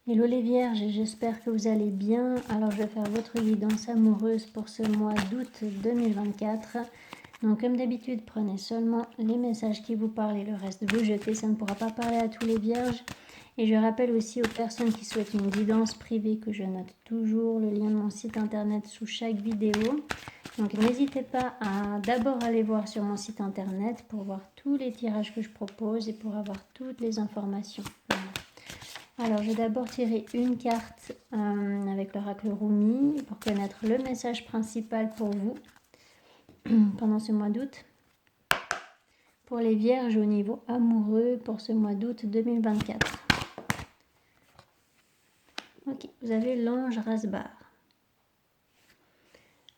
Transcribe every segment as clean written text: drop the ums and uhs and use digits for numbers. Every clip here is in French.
Hello les vierges, j'espère que vous allez bien. Alors je vais faire votre guidance amoureuse pour ce mois d'août 2024. Donc comme d'habitude, prenez seulement les messages qui vous parlent et le reste vous jetez. Ça ne pourra pas parler à tous les vierges. Et je rappelle aussi aux personnes qui souhaitent une guidance privée que je note toujours le lien de mon site internet sous chaque vidéo. Donc n'hésitez pas à d'abord aller voir sur mon site internet pour voir tous les tirages que je propose et pour avoir toutes les informations. Voilà. Alors, je vais d'abord tirer une carte avec l'oracle Rumi pour connaître le message principal pour vous pendant ce mois d'août. Pour les vierges au niveau amoureux pour ce mois d'août 2024. Ok, vous avez l'ange Rasbar.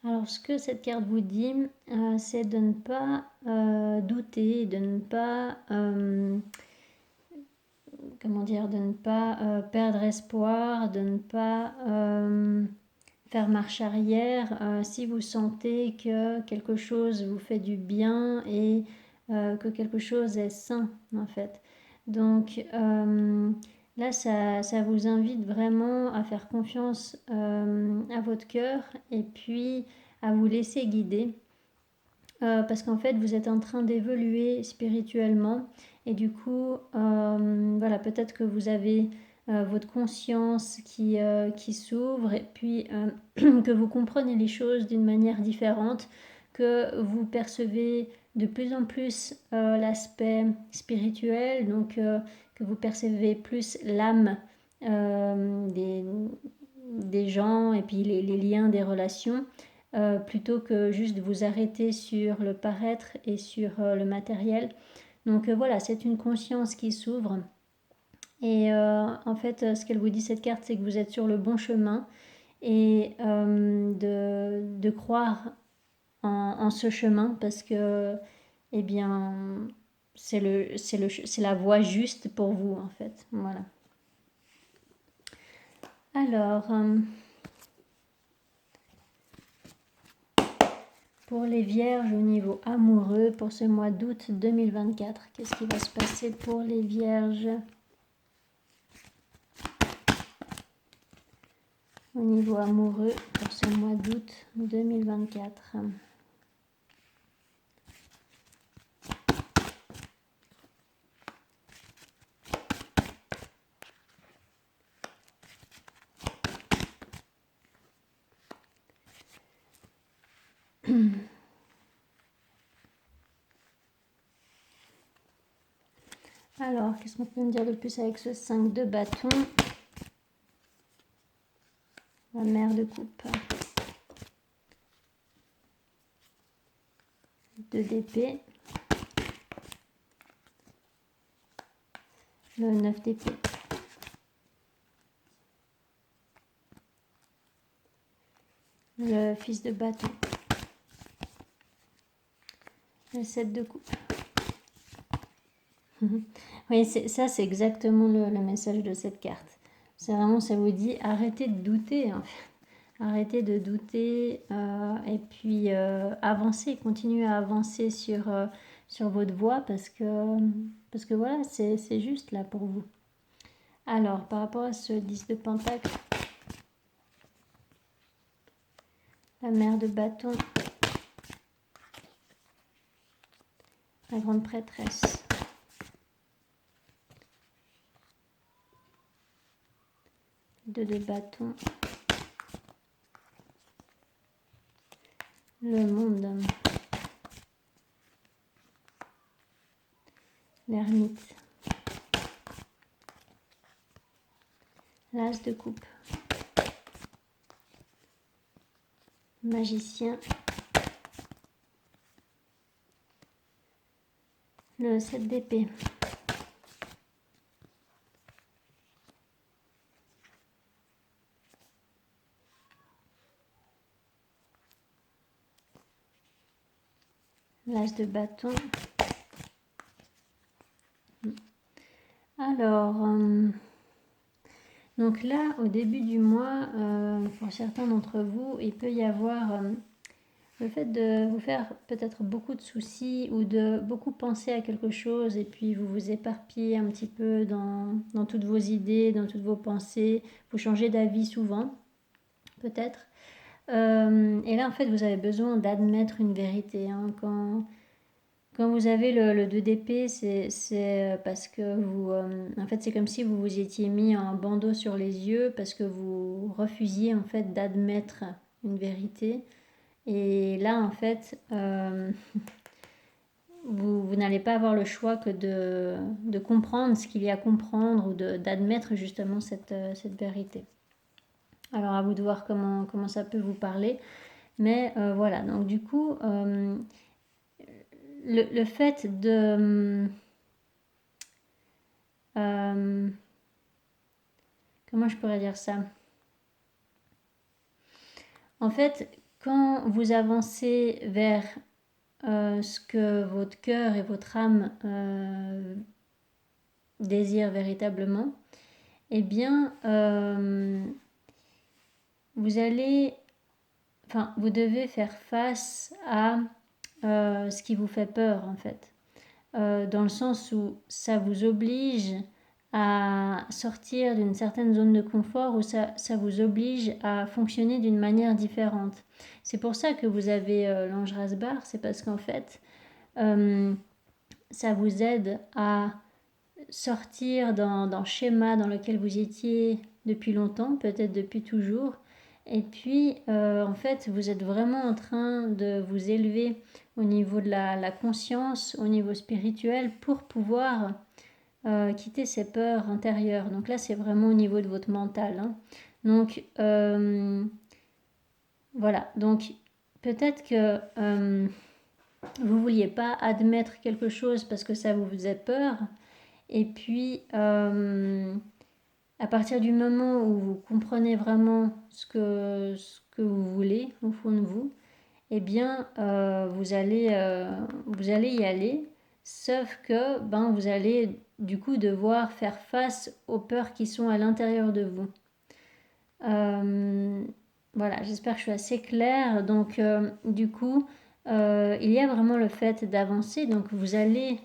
Alors, ce que cette carte vous dit, c'est de ne pas douter, de ne pas... de ne pas perdre espoir, de ne pas faire marche arrière si vous sentez que quelque chose vous fait du bien et que quelque chose est sain en fait. Donc là, ça vous invite vraiment à faire confiance à votre cœur et puis à vous laisser guider. Parce qu'en fait, vous êtes en train d'évoluer spirituellement et du coup, voilà, peut-être que vous avez votre conscience qui s'ouvre et puis que vous comprenez les choses d'une manière différente, que vous percevez de plus en plus l'aspect spirituel, donc que vous percevez plus l'âme des gens et puis les liens des relations. Plutôt que juste vous arrêter sur le paraître et sur le matériel. Donc voilà, c'est une conscience qui s'ouvre. Et en fait, ce qu'elle vous dit cette carte, c'est que vous êtes sur le bon chemin et de croire en ce chemin parce que, eh bien, c'est la voie juste pour vous en fait. Voilà. Alors... pour les vierges au niveau amoureux pour ce mois d'août 2024, qu'est-ce qui va se passer pour les vierges au niveau amoureux pour ce mois d'août 2024? Alors, qu'est-ce qu'on peut me dire de plus avec ce 5 de bâton? La mère de coupe. 2 d'épée. Le 9 d'épée. Le fils de bâton. Le 7 de coupe. Oui, ça c'est exactement le message de cette carte. C'est vraiment, ça vous dit, arrêtez de douter en fait. Arrêtez de douter et puis avancez, continuez à avancer sur votre voie parce que voilà, c'est juste là pour vous. Alors, par rapport à ce 10 de pentacle, la mère de bâton, la grande prêtresse, le 2 de bâton, le monde, l'ermite, l'as de coupe, magicien, le 7 d'épée, l'as de bâton. Alors, donc là, au début du mois, pour certains d'entre vous, il peut y avoir Le fait de vous faire peut-être beaucoup de soucis ou de beaucoup penser à quelque chose et puis vous vous éparpillez un petit peu dans toutes vos idées, dans toutes vos pensées, vous changez d'avis souvent, peut-être. Et là, en fait, vous avez besoin d'admettre une vérité. Hein. Quand vous avez le 2 d'épée, c'est parce que vous... en fait, c'est comme si vous vous étiez mis un bandeau sur les yeux parce que vous refusiez, en fait, d'admettre une vérité. Et là, en fait, vous n'allez pas avoir le choix que de comprendre ce qu'il y a à comprendre ou d'admettre justement cette vérité. Alors, à vous de voir comment ça peut vous parler. Mais voilà, donc du coup, le fait de... comment je pourrais dire ça? En fait, quand vous avancez vers ce que votre cœur et votre âme désirent véritablement, eh bien, vous devez faire face à ce qui vous fait peur, en fait. Dans le sens où ça vous oblige à sortir d'une certaine zone de confort, ou ça vous oblige à fonctionner d'une manière différente. C'est pour ça que vous avez l'ange Rasbar, c'est parce qu'en fait, ça vous aide à sortir d'un schéma dans lequel vous étiez depuis longtemps, peut-être depuis toujours. Et puis, en fait, vous êtes vraiment en train de vous élever au niveau de la conscience, au niveau spirituel, pour pouvoir quitter ces peurs intérieures. Donc là, c'est vraiment au niveau de votre mental. Hein. Donc, voilà. Donc, peut-être que vous ne vouliez pas admettre quelque chose parce que ça vous faisait peur. Et puis, à partir du moment où vous comprenez vraiment ce que vous voulez au fond de vous, eh bien, vous allez y aller. Sauf que vous allez du coup devoir faire face aux peurs qui sont à l'intérieur de vous. Voilà, j'espère que je suis assez claire. Donc, du coup, il y a vraiment le fait d'avancer. Donc, vous allez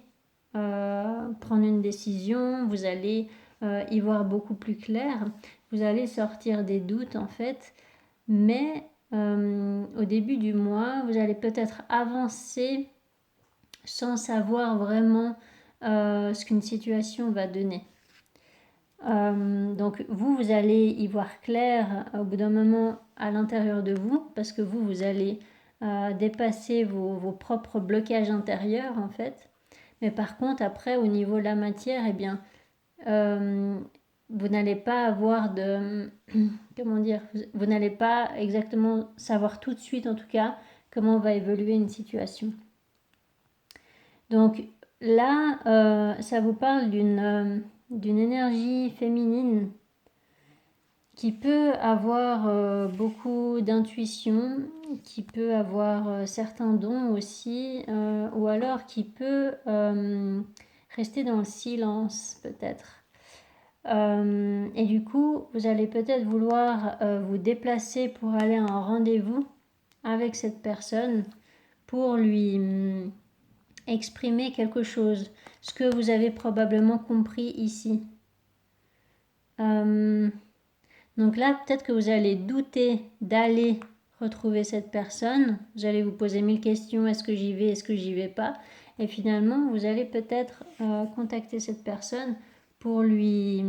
prendre une décision, vous allez y voir beaucoup plus clair, vous allez sortir des doutes en fait, mais au début du mois, vous allez peut-être avancer sans savoir vraiment ce qu'une situation va donner. Donc vous allez y voir clair au bout d'un moment à l'intérieur de vous, parce que vous allez dépasser vos propres blocages intérieurs en fait. Mais par contre, après, au niveau de la matière, eh bien, vous n'allez pas avoir de... Comment dire? Vous n'allez pas exactement savoir tout de suite, en tout cas, comment va évoluer une situation. Donc là, ça vous parle d'une énergie féminine qui peut avoir beaucoup d'intuition, qui peut avoir certains dons aussi, ou alors qui peut rester dans le silence peut-être. Et du coup, vous allez peut-être vouloir vous déplacer pour aller à un rendez-vous avec cette personne pour lui exprimer quelque chose, ce que vous avez probablement compris ici. Donc là, peut-être que vous allez douter d'aller retrouver cette personne. Vous allez vous poser 1000 questions. Est-ce que j'y vais? Est-ce que j'y vais pas? Et finalement, vous allez peut-être contacter cette personne pour lui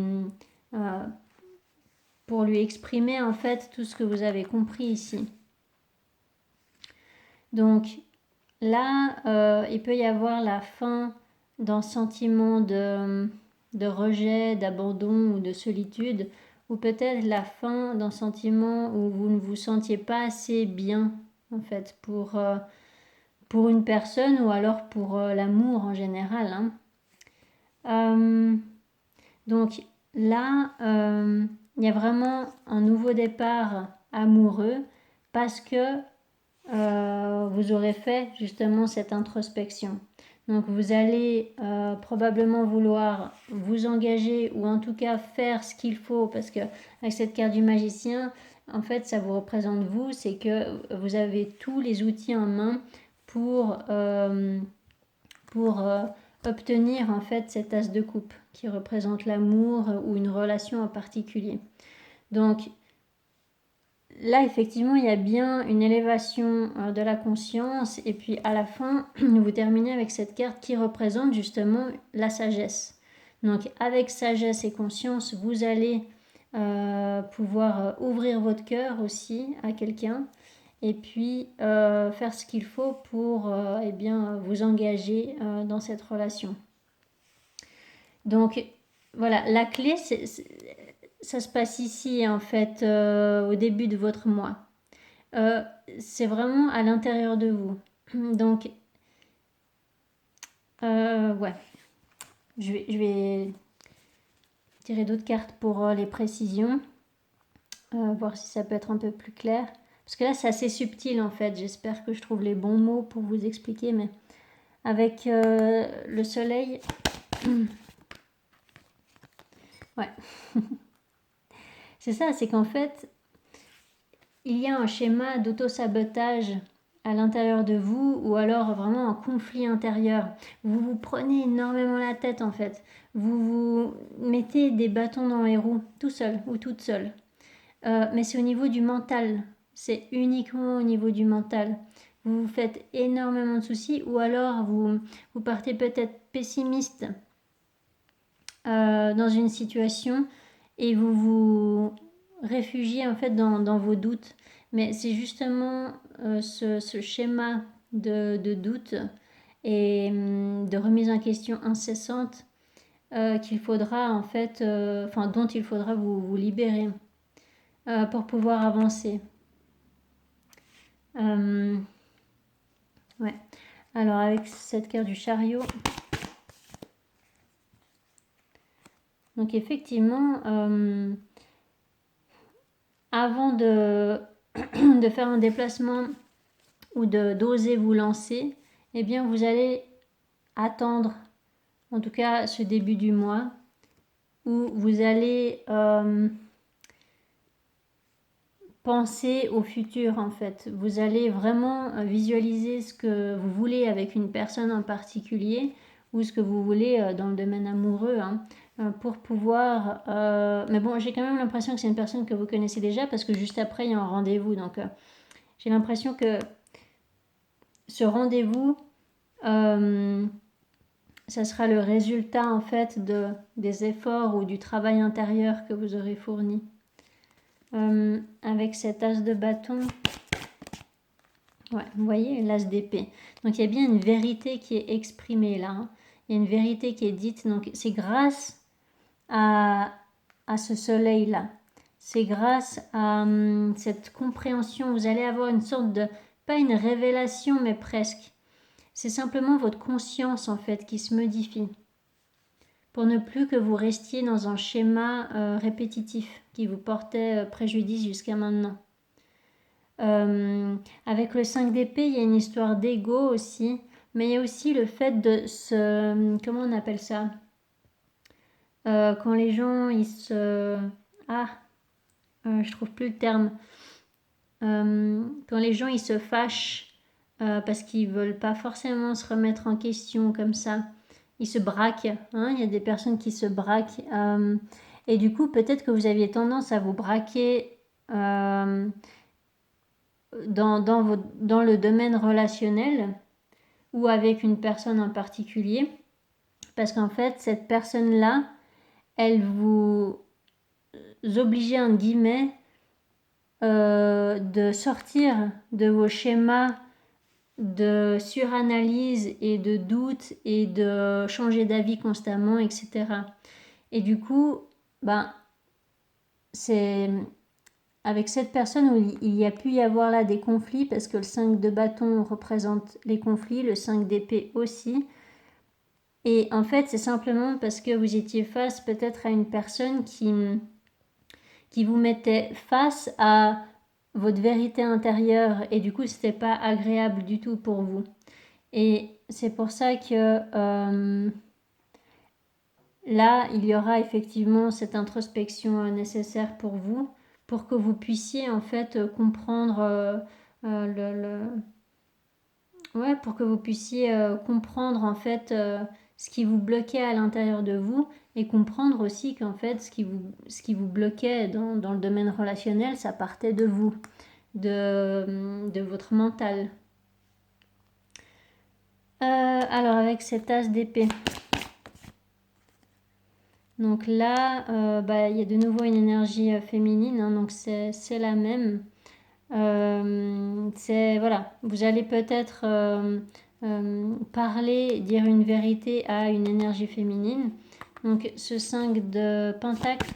exprimer en fait tout ce que vous avez compris ici. Donc là, il peut y avoir la fin d'un sentiment de rejet, d'abandon ou de solitude, ou peut-être la fin d'un sentiment où vous ne vous sentiez pas assez bien en fait pour une personne ou alors pour l'amour en général. Hein. Donc là, il y a vraiment un nouveau départ amoureux parce que vous aurez fait justement cette introspection. Donc vous allez probablement vouloir vous engager ou en tout cas faire ce qu'il faut, parce que avec cette carte du magicien, en fait, ça vous représente vous, c'est que vous avez tous les outils en main pour obtenir en fait cet as de coupe qui représente l'amour ou une relation en particulier. Donc là, effectivement, il y a bien une élévation de la conscience et puis à la fin, vous terminez avec cette carte qui représente justement la sagesse. Donc avec sagesse et conscience, vous allez pouvoir ouvrir votre cœur aussi à quelqu'un et puis faire ce qu'il faut pour eh bien, vous engager dans cette relation. Donc voilà, la clé, ça se passe ici en fait au début de votre mois. C'est vraiment à l'intérieur de vous. Donc, ouais, je vais tirer d'autres cartes pour les précisions, voir si ça peut être un peu plus clair. Parce que là, c'est assez subtil en fait. J'espère que je trouve les bons mots pour vous expliquer, mais avec le soleil, ouais, c'est ça, c'est qu'en fait, il y a un schéma d'auto-sabotage à l'intérieur de vous ou alors vraiment un conflit intérieur. Vous vous prenez énormément la tête en fait. Vous vous mettez des bâtons dans les roues tout seul ou toute seule. Mais c'est au niveau du mental. C'est uniquement au niveau du mental. Vous vous faites énormément de soucis ou alors vous partez peut-être pessimiste dans une situation et vous vous réfugiez en fait dans vos doutes. Mais c'est justement ce schéma de doute et de remise en question incessante qu'il faudra en fait, dont il faudra vous libérer pour pouvoir avancer. Ouais. Alors avec cette carte du chariot, donc effectivement, avant de faire un déplacement ou d'oser vous lancer, eh bien vous allez attendre, en tout cas ce début du mois, où vous allez penser au futur en fait. Vous allez vraiment visualiser ce que vous voulez avec une personne en particulier ou ce que vous voulez dans le domaine amoureux pour pouvoir... mais bon, j'ai quand même l'impression que c'est une personne que vous connaissez déjà parce que juste après, il y a un rendez-vous. Donc, j'ai l'impression que ce rendez-vous, ça sera le résultat en fait des efforts ou du travail intérieur que vous aurez fourni. Avec cet as de bâton, ouais, vous voyez l'as d'épée. Donc il y a bien une vérité qui est exprimée là. Hein. Il y a une vérité qui est dite. Donc c'est grâce à ce soleil là. C'est grâce à cette compréhension. Vous allez avoir une sorte de, pas une révélation, mais presque. C'est simplement votre conscience en fait qui se modifie. Pour ne plus que vous restiez dans un schéma répétitif qui vous portait préjudice jusqu'à maintenant. Avec le 5 d'épée, il y a une histoire d'ego aussi, mais il y a aussi le fait de se... Comment on appelle ça quand les gens, ils se... je trouve plus le terme. Quand les gens, ils se fâchent parce qu'ils veulent pas forcément se remettre en question comme ça. Ils se braquent. Hein, il y a des personnes qui se braquent. Et du coup, peut-être que vous aviez tendance à vous braquer dans le domaine relationnel ou avec une personne en particulier. Parce qu'en fait, cette personne-là, elle vous obligeait, entre guillemets, de sortir de vos schémas de suranalyse et de doute et de changer d'avis constamment, etc. Et du coup, c'est avec cette personne où il y a pu y avoir là des conflits parce que le 5 de bâton représente les conflits, le 5 d'épée aussi. Et en fait, c'est simplement parce que vous étiez face peut-être à une personne qui vous mettait face à votre vérité intérieure et du coup, c'était pas agréable du tout pour vous. Et c'est pour ça que là, il y aura effectivement cette introspection nécessaire pour vous, pour que vous puissiez en fait comprendre ouais, pour que vous puissiez comprendre en fait ce qui vous bloquait à l'intérieur de vous et comprendre aussi qu'en fait ce qui vous bloquait dans le domaine relationnel, ça partait de vous, de votre mental. Alors avec cet as d'épée, donc là, il y a de nouveau une énergie féminine, hein, donc c'est la même. Voilà, vous allez peut-être parler, dire une vérité à une énergie féminine. Donc ce 5 de pentacle,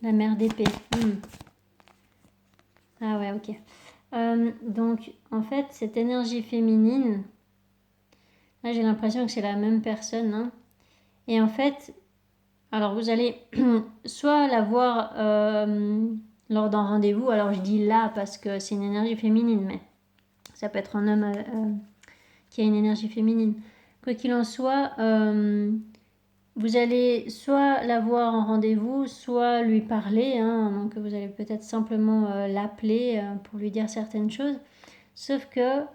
la mère d'épée. Ah ouais, ok. Donc en fait, cette énergie féminine, là j'ai l'impression que c'est la même personne, hein. Et en fait, alors vous allez soit la voir lors d'un rendez-vous, alors je dis là parce que c'est une énergie féminine, mais ça peut être un homme qui a une énergie féminine. Quoi qu'il en soit, vous allez soit la voir en rendez-vous, soit lui parler, hein, donc vous allez peut-être simplement l'appeler pour lui dire certaines choses. Sauf que,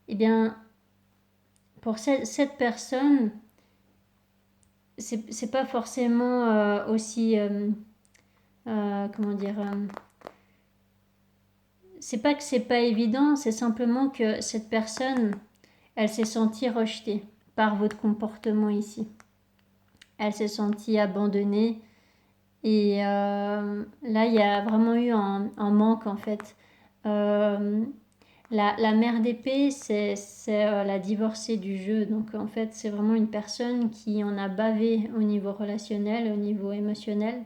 eh bien, pour cette personne, c'est pas forcément aussi, comment dire, c'est pas que c'est pas évident, c'est simplement que cette personne, elle s'est sentie rejetée par votre comportement ici. Elle s'est sentie abandonnée et là, il y a vraiment eu un manque en fait. La mère d'épée, c'est la divorcée du jeu. Donc en fait, c'est vraiment une personne qui en a bavé au niveau relationnel, au niveau émotionnel,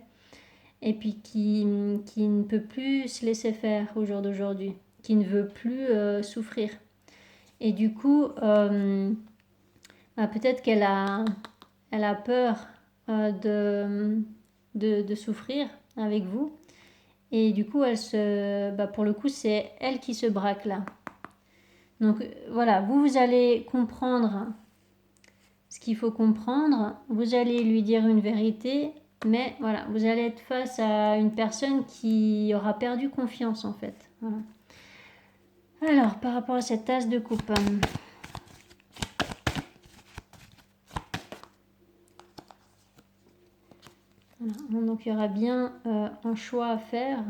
et puis qui ne peut plus se laisser faire au jour d'aujourd'hui, qui ne veut plus souffrir. Et du coup, peut-être qu'elle a peur de souffrir avec vous. Et du coup, pour le coup, c'est elle qui se braque là. Donc voilà, vous allez comprendre ce qu'il faut comprendre, vous allez lui dire une vérité, mais voilà, vous allez être face à une personne qui aura perdu confiance en fait. Voilà. Alors, par rapport à cette tasse de coupe, voilà. Donc il y aura bien un choix à faire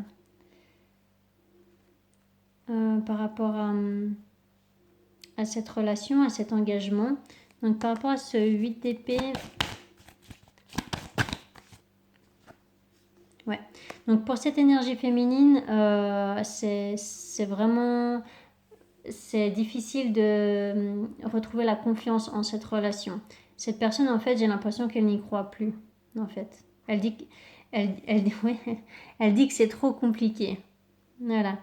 par rapport à cette relation, à cet engagement. Donc par rapport à ce 8 d'épée, ouais. Donc pour cette énergie féminine, c'est vraiment, c'est difficile de retrouver la confiance en cette relation. Cette personne, en fait, j'ai l'impression qu'elle n'y croit plus, en fait. Elle dit, ouais, elle dit que c'est trop compliqué. Voilà.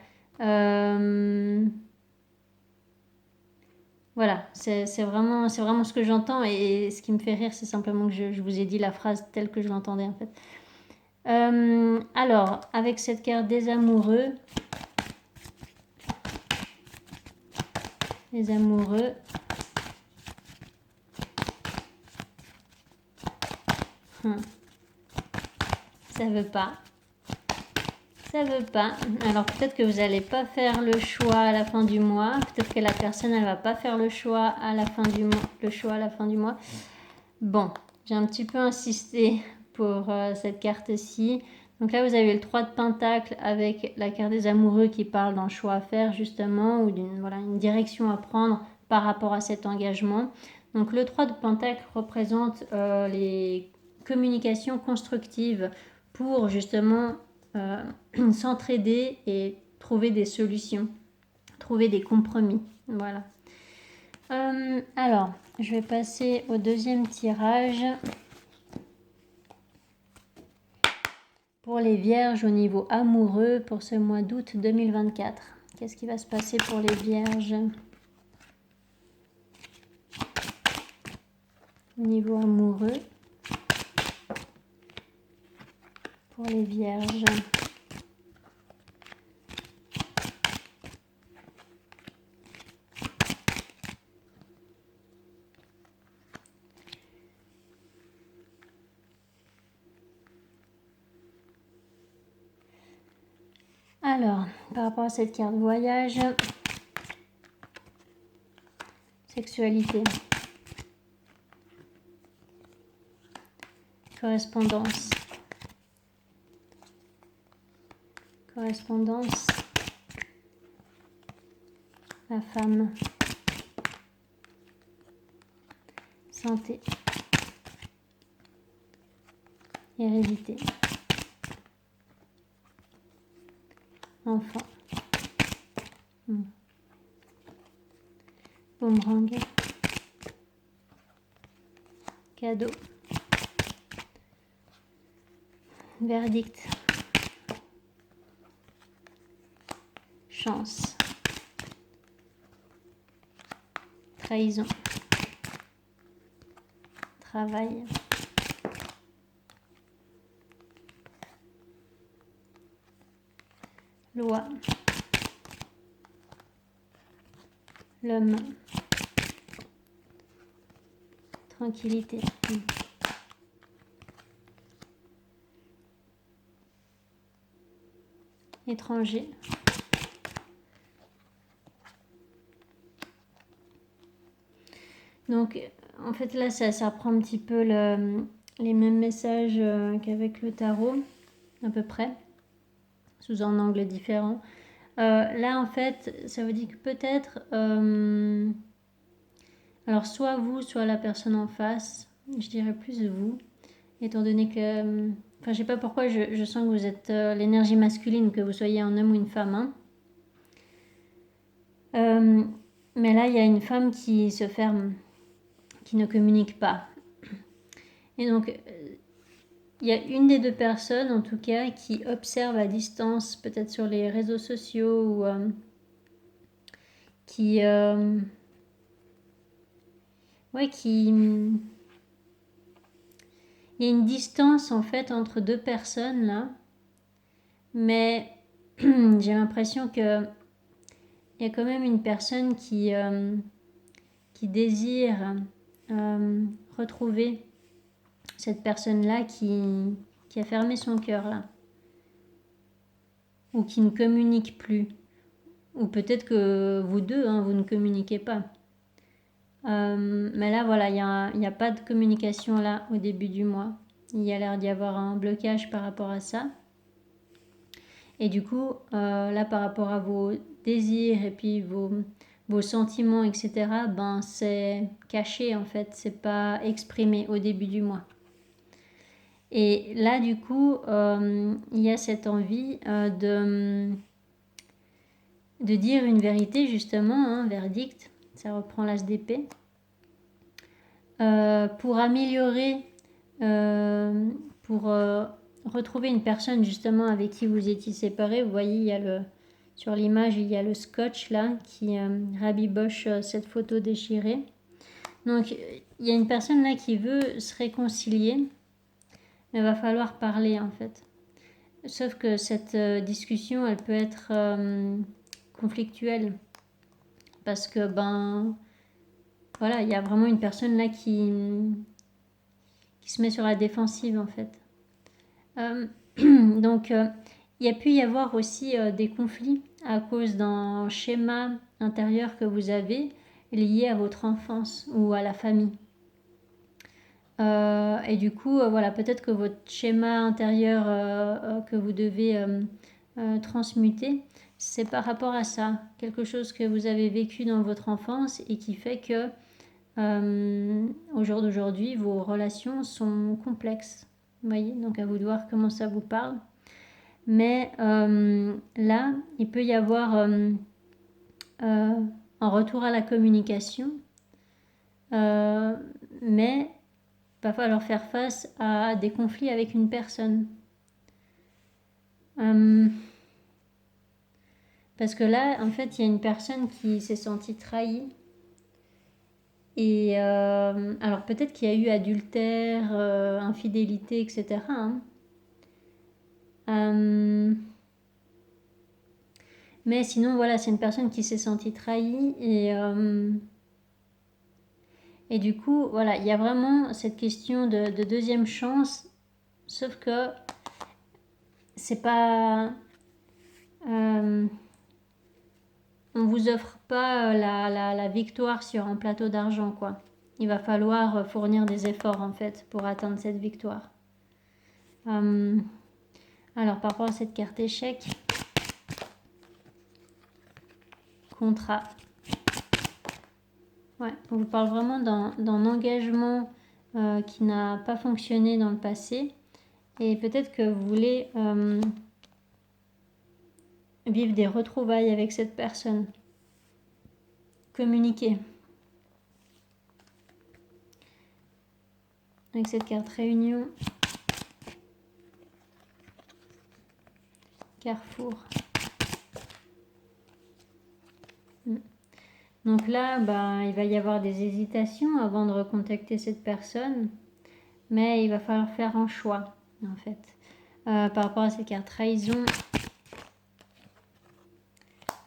Voilà, c'est vraiment ce que j'entends et ce qui me fait rire, c'est simplement que je vous ai dit la phrase telle que je l'entendais en fait. Alors, avec cette carte des amoureux, ça veut pas. Ça veut pas. Alors peut-être que vous n'allez pas faire le choix à la fin du mois. Peut-être que la personne, elle va pas faire le choix à la fin du mois. Bon, j'ai un petit peu insisté pour cette carte-ci. Donc là, vous avez le 3 de Pentacle avec la carte des amoureux qui parle d'un choix à faire justement ou une direction à prendre par rapport à cet engagement. Donc le 3 de Pentacle représente les communications constructives pour justement s'entraider et trouver des solutions, trouver des compromis. Voilà. Alors, je vais passer au deuxième tirage. Pour les vierges au niveau amoureux pour ce mois d'août 2024. Qu'est-ce qui va se passer pour les vierges au niveau amoureux pour les vierges? par rapport à cette carte voyage, sexualité, correspondance, la femme, santé, hérédité, enfant, boomerang, cadeau, verdict, chance, trahison, travail, loi, l'homme, tranquillité, étranger, donc en fait là ça reprend un petit peu les mêmes messages qu'avec le tarot à peu près, sous un angle différent. Là en fait ça veut dire que peut-être alors soit vous, soit la personne en face, je dirais plus vous, étant donné que enfin je sais pas pourquoi je sens que vous êtes l'énergie masculine, que vous soyez un homme ou une femme, hein. Mais là il y a une femme qui se ferme, qui ne communique pas, et donc il y a une des deux personnes en tout cas qui observe à distance, peut-être sur les réseaux sociaux, ou qui il y a une distance en fait entre deux personnes là, mais j'ai l'impression que il y a quand même une personne qui désire retrouver cette personne-là qui a fermé son cœur là, ou qui ne communique plus, ou peut-être que vous deux, hein, vous ne communiquez pas. Mais là voilà, il n'y a pas de communication là au début du mois. Il y a l'air d'y avoir un blocage par rapport à ça. Et du coup, là par rapport à vos désirs et puis vos sentiments, etc., ben c'est caché en fait, c'est pas exprimé au début du mois. Et là du coup, il y a cette envie de dire une vérité justement, hein, verdict, ça reprend l'as d'épée, pour améliorer, pour retrouver une personne justement avec qui vous étiez séparés. Vous voyez, il y a sur l'image, il y a le scotch là qui rabiboche cette photo déchirée. Donc il y a une personne là qui veut se réconcilier, mais il va falloir parler en fait. Sauf que cette discussion, elle peut être conflictuelle, parce que voilà, il y a vraiment une personne là qui se met sur la défensive en fait. Donc il y a pu y avoir aussi des conflits à cause d'un schéma intérieur que vous avez lié à votre enfance ou à la famille. Et du coup, voilà, peut-être que votre schéma intérieur que vous devez transmuter, c'est par rapport à ça, quelque chose que vous avez vécu dans votre enfance et qui fait que au jour d'aujourd'hui, vos relations sont complexes. Vous voyez, donc à vous de voir comment ça vous parle. Mais là, il peut y avoir un retour à la communication, mais il va falloir faire face à des conflits avec une personne. Parce que là, en fait, il y a une personne qui s'est sentie trahie. Et alors peut-être qu'il y a eu adultère, infidélité, etc., hein. Mais sinon, voilà, c'est une personne qui s'est sentie trahie et du coup, voilà, il y a vraiment cette question de deuxième chance, sauf que c'est pas... on vous offre pas la victoire sur un plateau d'argent, quoi. Il va falloir fournir des efforts, en fait, pour atteindre cette victoire. Alors, par rapport à cette carte échec, contrat. Ouais, on vous parle vraiment d'un engagement qui n'a pas fonctionné dans le passé. Et peut-être que vous voulez vivre des retrouvailles avec cette personne. Communiquer. Avec cette carte réunion. Carrefour. Donc là, il va y avoir des hésitations avant de recontacter cette personne. Mais il va falloir faire un choix, en fait. Par rapport à ces cartes trahison.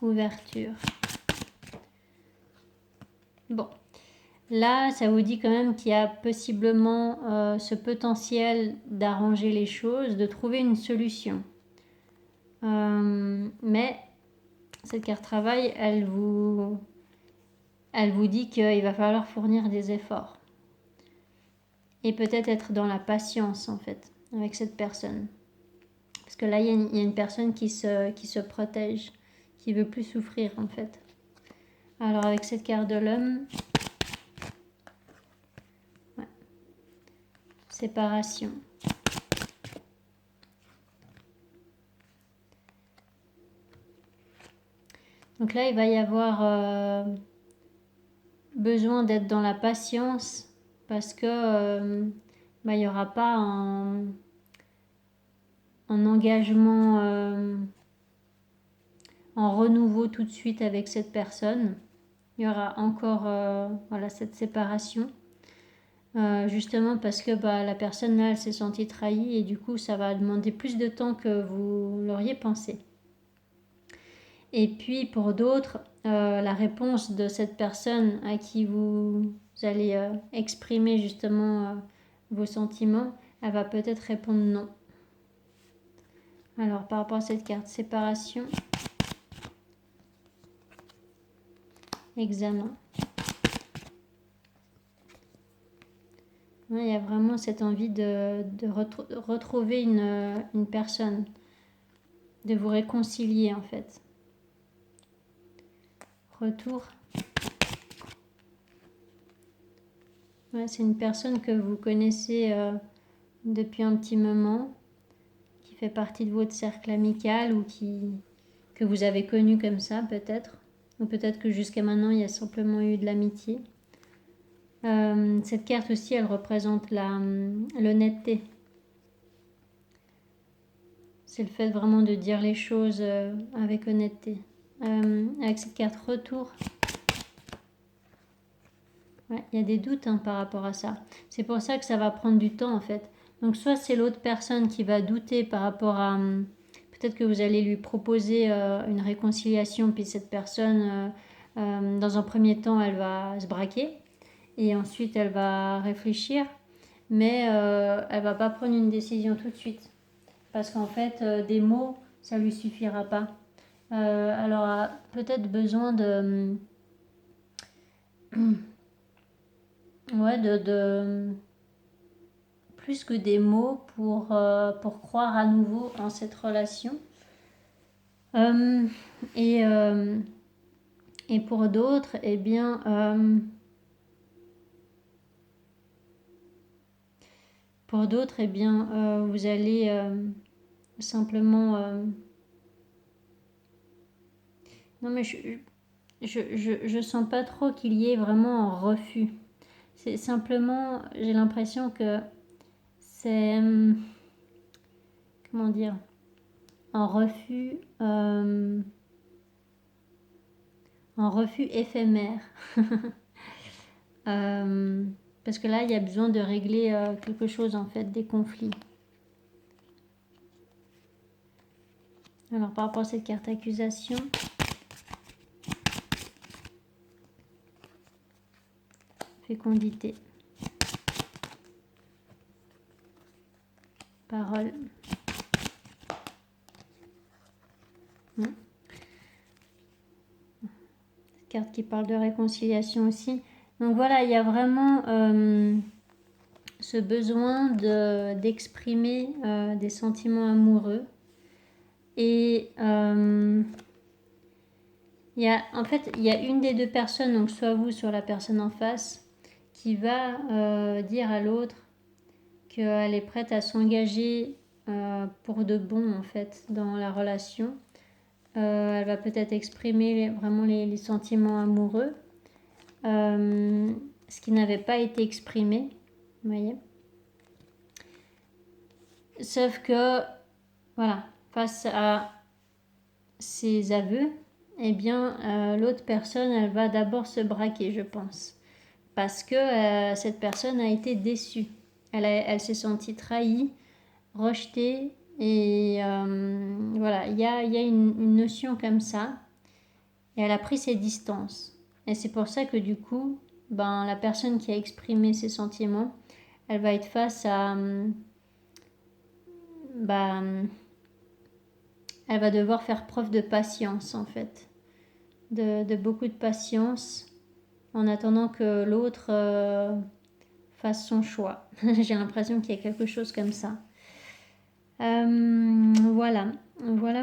Ouverture. Bon. Là, ça vous dit quand même qu'il y a possiblement ce potentiel d'arranger les choses, de trouver une solution. Mais cette carte travail, elle vous dit qu'il va falloir fournir des efforts. Et peut-être être dans la patience, en fait, avec cette personne. Parce que là, il y a une personne qui se protège, qui veut plus souffrir, en fait. Alors, avec cette carte de l'homme... Séparation. Donc là, il va y avoir besoin d'être dans la patience parce que il n'y aura pas un engagement en renouveau tout de suite avec cette personne. Il y aura encore cette séparation. Justement parce que la personne là, elle s'est sentie trahie et du coup ça va demander plus de temps que vous l'auriez pensé. Et puis pour d'autres, la réponse de cette personne à qui vous allez exprimer justement vos sentiments, elle va peut-être répondre non. Alors par rapport à cette carte séparation, examen. Il y a vraiment cette envie de retrouver une personne, de vous réconcilier en fait. Retour. Ouais, c'est une personne que vous connaissez depuis un petit moment, qui fait partie de votre cercle amical ou que vous avez connu comme ça peut-être. Ou peut-être que jusqu'à maintenant il y a simplement eu de l'amitié. Cette carte aussi, elle représente l'honnêteté. C'est le fait vraiment de dire les choses avec honnêteté. Avec cette carte retour, il y a des doutes par rapport à ça. C'est pour ça que ça va prendre du temps en fait. Donc soit c'est l'autre personne qui va douter par rapport à... peut-être que vous allez lui proposer une réconciliation, puis cette personne, dans un premier temps, elle va se braquer. Et ensuite, elle va réfléchir. Mais elle va pas prendre une décision tout de suite. Parce qu'en fait, des mots, ça lui suffira pas. Elle aura peut-être besoin de... de plus que des mots pour croire à nouveau en cette relation. Et pour d'autres, eh bien... pour d'autres, eh bien, vous allez simplement... Non, mais je sens pas trop qu'il y ait vraiment un refus. C'est simplement, j'ai l'impression que c'est... comment dire, un refus éphémère. Parce que là, il y a besoin de régler quelque chose, en fait, des conflits. Alors, par rapport à cette carte accusation, fécondité, parole. carte qui parle de réconciliation aussi. Donc voilà, il y a vraiment ce besoin d'exprimer des sentiments amoureux. Et en fait, il y a une des deux personnes, donc soit vous, soit la personne en face, qui va dire à l'autre qu'elle est prête à s'engager pour de bon, en fait, dans la relation. Elle va peut-être exprimer vraiment les sentiments amoureux, ce qui n'avait pas été exprimé, vous voyez. Sauf que, voilà, face à ces aveux, eh bien, l'autre personne, elle va d'abord se braquer, je pense. Parce que cette personne a été déçue. Elle s'est sentie trahie, rejetée. Et voilà, il y a une notion comme ça. Et elle a pris ses distances. Et c'est pour ça que du coup, ben, la personne qui a exprimé ses sentiments, elle va être face à... elle va devoir faire preuve de patience en fait. De beaucoup de patience en attendant que l'autre fasse son choix. J'ai l'impression qu'il y a quelque chose comme ça. Voilà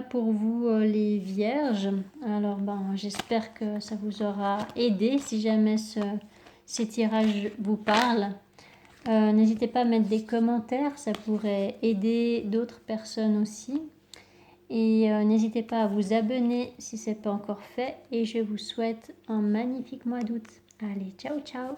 pour vous les vierges. Alors j'espère que ça vous aura aidé si jamais ces tirages vous parlent. N'hésitez pas à mettre des commentaires, ça pourrait aider d'autres personnes aussi. Et n'hésitez pas à vous abonner si ce n'est pas encore fait. Et je vous souhaite un magnifique mois d'août. Allez, ciao ciao!